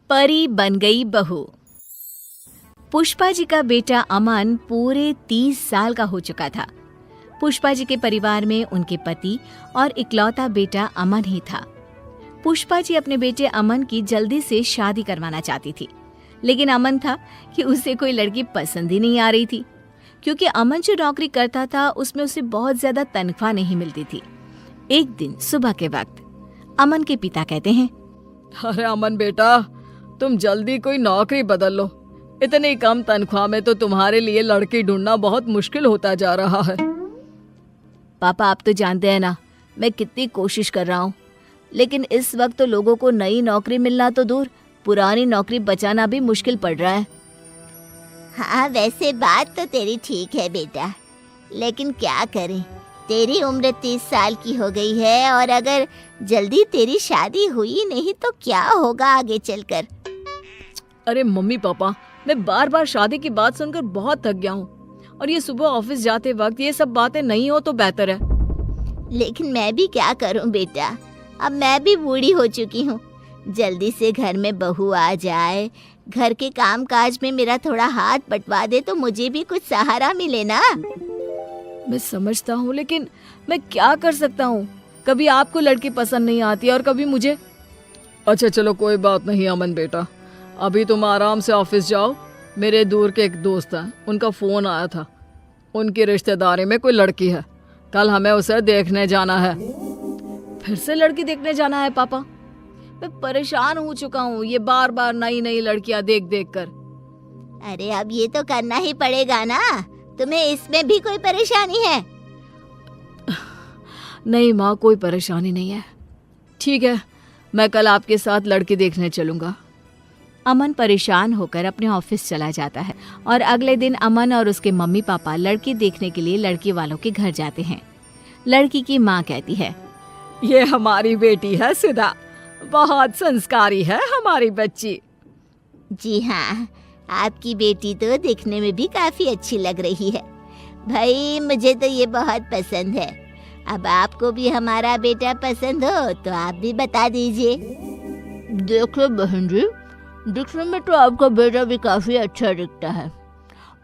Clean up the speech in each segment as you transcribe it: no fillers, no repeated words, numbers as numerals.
परी बन गई बहू। पुष्पा जी का बेटा अमन पूरे 30 साल का हो चुका था। पुष्पा जी के परिवार में उनके पति और इकलौता बेटा अमन ही था। पुष्पा जी अपने बेटे अमन की जल्दी से शादी करवाना चाहती थी, लेकिन अमन था कि उसे कोई लड़की पसंद ही नहीं आ रही थी, क्योंकि अमन जो नौकरी करता था उसमें उसे बहुत ज्यादा तनख्वाह नहीं मिलती थी। एक दिन सुबह के वक्त अमन के पिता कहते हैं, अरे अमन बेटा, तुम जल्दी कोई नौकरी बदल लो। इतनी कम तनख्वाह में तो तुम्हारे लिए लड़की ढूंढना बहुत मुश्किल होता जा रहा है। पापा, आप तो जानते हैं ना मैं कितनी कोशिश कर रहा हूँ, लेकिन इस वक्त तो लोगों को नई नौकरी मिलना तो दूर, पुरानी नौकरी बचाना भी मुश्किल पड़ रहा है। हाँ, वैसे बात तो तेरी ठीक है बेटा, लेकिन क्या करें, तेरी उम्र 30 साल की हो गई है और अगर जल्दी तेरी शादी हुई नहीं तो क्या होगा आगे चलकर। अरे मम्मी पापा, मैं बार बार शादी की बात सुनकर बहुत थक गया हूँ, और ये सुबह ऑफिस जाते वक्त ये सब बातें नहीं हो तो बेहतर है। लेकिन मैं भी क्या करूँ बेटा, अब मैं भी बूढ़ी हो चुकी हूँ। जल्दी से घर में बहू आ जाए, घर के काम काज में मेरा थोड़ा हाथ बंटवा दे तो मुझे भी कुछ सहारा मिले ना। मैं समझता हूँ, लेकिन मैं क्या कर सकता हूँ। कभी आपको लड़की पसंद नहीं आती और कभी मुझे। अच्छा चलो, कोई बात नहीं अमन बेटा, अभी तुम आराम से ऑफिस जाओ। मेरे दूर के एक दोस्त हैं, उनका फ़ोन आया था, उनकी रिश्तेदारी में कोई लड़की है, कल हमें उसे देखने जाना है। फिर से लड़की देखने जाना है पापा? मैं परेशान हो चुका हूँ ये बार बार नई नई लड़कियां देख देख कर। अरे अब ये तो करना ही पड़ेगा ना, तुम्हें इसमें भी कोई परेशानी है? नहीं माँ, कोई परेशानी नहीं है। ठीक है, मैं कल आपके साथ लड़की देखने चलूँगा। अमन परेशान होकर अपने ऑफिस चला जाता है और अगले दिन अमन और उसके मम्मी पापा लड़की देखने के लिए लड़की वालों के घर जाते हैं। लड़की की माँ कहती है, ये हमारी बेटी है सुधा, बहुत संस्कारी है हमारी बच्ची। जी हाँ, आपकी बेटी तो दिखने में भी काफी अच्छी लग रही है। भाई मुझे तो ये बहुत पसंद है। अब आपको भी हमारा बेटा पसंद हो तो आप भी बता दीजिए। देखो बहन जी, दिखने में तो आपका बेटा भी काफी अच्छा दिखता है,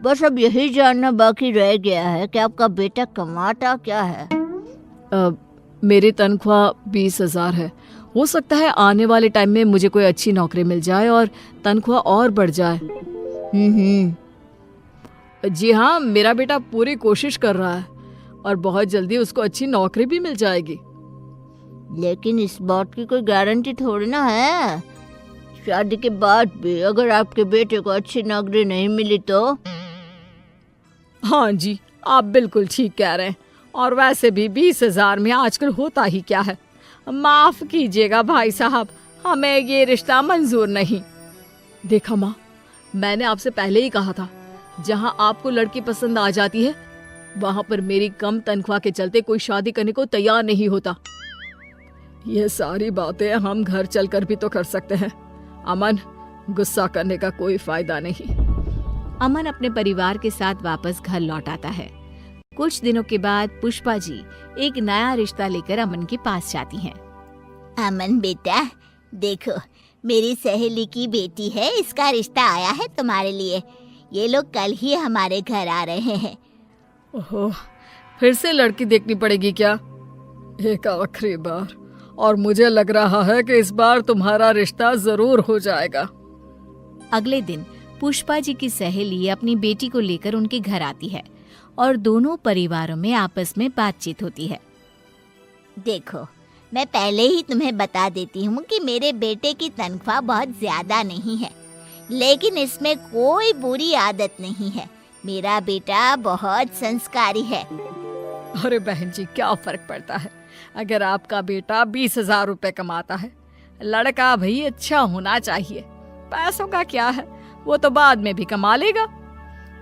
बस अब यही जानना बाकी रह गया है कि आपका बेटा कमाता क्या है। मेरी तनख्वाह 20,000 है। हो सकता है आने वाले टाइम में मुझे कोई अच्छी नौकरी मिल जाए और तनख्वाह और बढ़ जाए। जी हाँ, मेरा बेटा पूरी कोशिश कर रहा है और बहुत जल्दी उसको अच्छी नौकरी भी मिल जाएगी। लेकिन इस बात की कोई गारंटी थोड़ी ना है, शादी के बाद भी अगर आपके बेटे को अच्छी नौकरी नहीं मिली तो। हाँ जी, आप बिल्कुल ठीक कह रहे हैं, और वैसे भी 20,000 में आजकल होता ही क्या है। माफ कीजिएगा भाई साहब, हमें ये रिश्ता मंजूर नहीं। देखा माँ, मैंने आपसे पहले ही कहा था, जहाँ आपको लड़की पसंद आ जाती है वहाँ पर मेरी कम तनख्वाह के चलते कोई शादी करने को तैयार नहीं होता। ये सारी बातें हम घर चलकर भी तो कर सकते हैं। अमन, गुस्सा करने का कोई फायदा नहीं। अमन अपने परिवार के साथ वापस घर लौट आता है। कुछ दिनों के बाद पुष्पा जी एक नया रिश्ता लेकर अमन के पास जाती हैं। अमन बेटा, देखो मेरी सहेली की बेटी है, इसका रिश्ता आया है तुम्हारे लिए। ये लोग कल ही हमारे घर आ रहे हैं। ओहो, फिर से लड़की देखनी पड़ेगी क्या? एक आखिरी बार, और मुझे लग रहा है कि इस बार तुम्हारा रिश्ता जरूर हो जाएगा। अगले दिन पुष्पा जी की सहेली अपनी बेटी को लेकर उनके घर आती है और दोनों परिवारों में आपस में बातचीत होती है। देखो, मैं पहले ही तुम्हें बता देती हूँ कि मेरे बेटे की तनख्वाह बहुत ज्यादा नहीं है, लेकिन इसमें कोई बुरी आदत नहीं है। मेरा बेटा बहुत संस्कारी है। अरे बहन जी, क्या फर्क पड़ता है अगर आपका बेटा 20,000 रुपए कमाता है। लड़का भाई अच्छा होना चाहिए, पैसों का क्या है, वो तो बाद में भी कमा लेगा।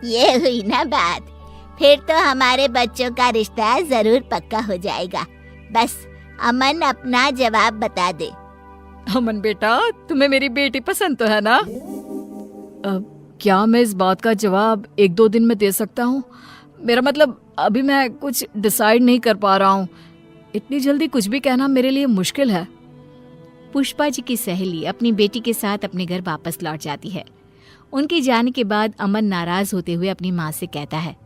ये हुई ना बात, फिर तो हमारे बच्चों का रिश्ता जरूर पक्का हो जाएगा। बस अमन अपना जवाब बता दे। अमन बेटा, तुम्हें मेरी बेटी पसंद तो है ना? क्या मैं इस बात का जवाब 1-2 दिन में दे सकता हूँ? मेरा मतलब अभी मैं कुछ डिसाइड नहीं कर पा रहा हूँ। इतनी जल्दी कुछ भी कहना मेरे लिए मुश्किल है। पुष्पा जी की सहेली अपनी बेटी के साथ अपने घर वापस लौट जाती है। उनके जाने के बाद अमन नाराज होते हुए अपनी माँ से कहता है,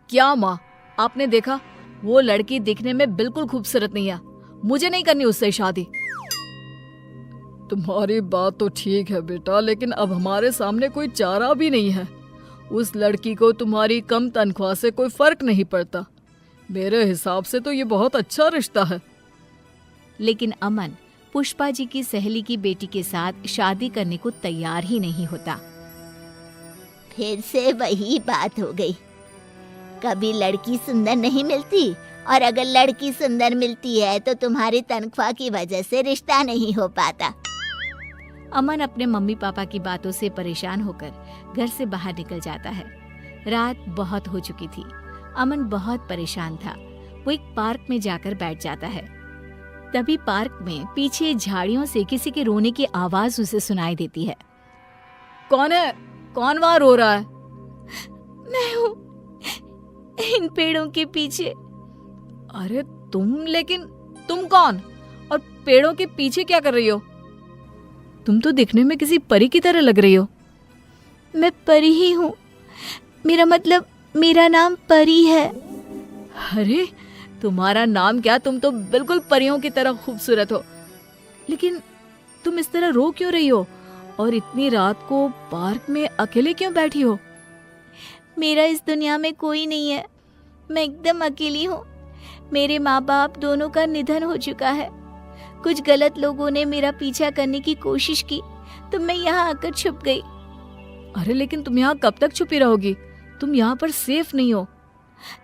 क्या माँ, आपने देखा वो लड़की दिखने में बिल्कुल खूबसूरत नहीं है, मुझे नहीं करनी उससे शादी। तुम्हारी बात तो ठीक है बेटा, लेकिन अब हमारे सामने कोई चारा भी नहीं है। उस लड़की को तुम्हारी कम तनख्वाह से कोई फर्क नहीं पड़ता। मेरे हिसाब से तो ये बहुत अच्छा रिश्ता है। लेकिन अमन पुष्पा जी की सहेली की बेटी के साथ शादी करने को तैयार ही नहीं होता। फिर से वही बात हो गई। कभी लड़की सुंदर नहीं मिलती, और अगर लड़की सुंदर मिलती है तो तुम्हारी तनख्वाह की वजह से रिश्ता नहीं हो पाता। अमन अपने मम्मी पापा की बातों से परेशान होकर घर से बाहर निकल जाता है। रात बहुत हो चुकी थी। अमन बहुत परेशान था। वो एक पार्क में जाकर बैठ जाता है। तभी पार्क में पीछे झाड़ियों से किसी के रोने की आवाज उसे सुनाई देती है। कौन है? कौन वहां रो रहा है? मैं हूँ, इन पेड़ों के पीछे। अरे लेकिन तुम कौन और पेड़ों के पीछे क्या कर रही हो? तुम तो दिखने में किसी परी की तरह लग रही हो। मैं परी ही हूँ, मेरा नाम परी है। अरे तुम्हारा नाम क्या? तुम तो बिल्कुल परियों की तरह खूबसूरत हो। लेकिन तुम इस तरह रो क्यों रही हो? और इतनी रात को पार्क में अकेले क्यों बैठी हो? मेरा इस दुनिया में कोई नहीं है। मैं एकदम अकेली हूँ। मेरे माँ बाप दोनों का निधन हो चुका है। कुछ गलत लोगों ने मेरा पीछा करने की कोशिश की तो मैं यहाँ आकर छुप गई। अरे लेकिन तुम यहाँ कब तक छुपी रहोगी? तुम यहाँ पर सेफ नहीं हो।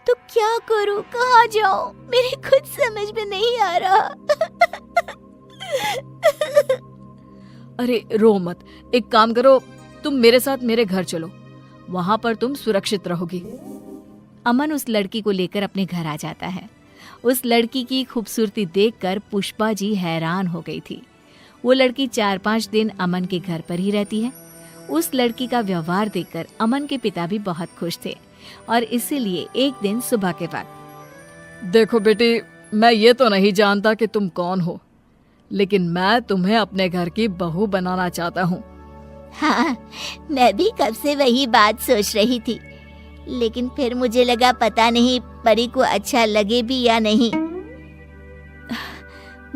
तो क्या करूँ, कहाँ जाऊँ, मेरे खुद समझ में नहीं आ रहा। अरे रो मत, एक काम करो, तुम मेरे साथ मेरे घर चलो, वहां पर तुम सुरक्षित रहोगी। अमन उस लड़की को लेकर अपने घर आ जाता है। उस लड़की की खूबसूरती देखकर पुष्पा जी हैरान हो गई थी। वो लड़की 4-5 दिन अमन के घर पर ही रहती है। उस लड़की का व्यवहार देखकर अमन के पिता भी बहुत खुश थे और इसीलिए एक दिन सुबह के वक्त, देखो बेटी, मैं ये तो नहीं जानता कि तुम कौन हो, लेकिन मैं तुम्हें अपने घर की बहू बनाना चाहता हूँ। हाँ, मैं भी कब से वही बात सोच रही थी, लेकिन फिर मुझे लगा पता नहीं परी को अच्छा लगे भी या नहीं।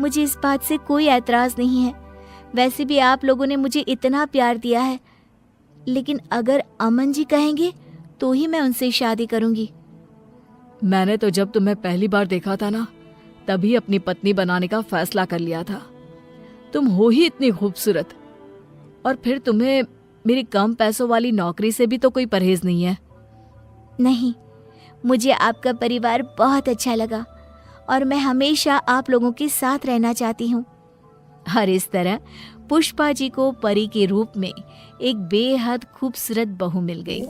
मुझे इस बात से कोई ऐतराज नहीं है। वैसे भी आप लोगों ने मुझे इतना प्यार दिया है, लेकिन अगर अमन जी कहेंगे तो ही मैं उनसे शादी करूंगी। मैंने तो जब तुम्हें पहली बार देखा था ना, तभी अपनी पत्नी बनाने का फैसला कर लिया था। तुम हो ही इतनी खूबसूरत, और फिर तुम्हें मेरी कम पैसों वाली नौकरी से भी तो कोई परहेज नहीं है। नहीं, मुझे आपका परिवार बहुत अच्छा लगा और मैं हमेशा आप लोगों के साथ रहना चाहती हूँ। और इस तरह पुष्पा जी को परी के रूप में एक बेहद खूबसूरत बहू मिल गई।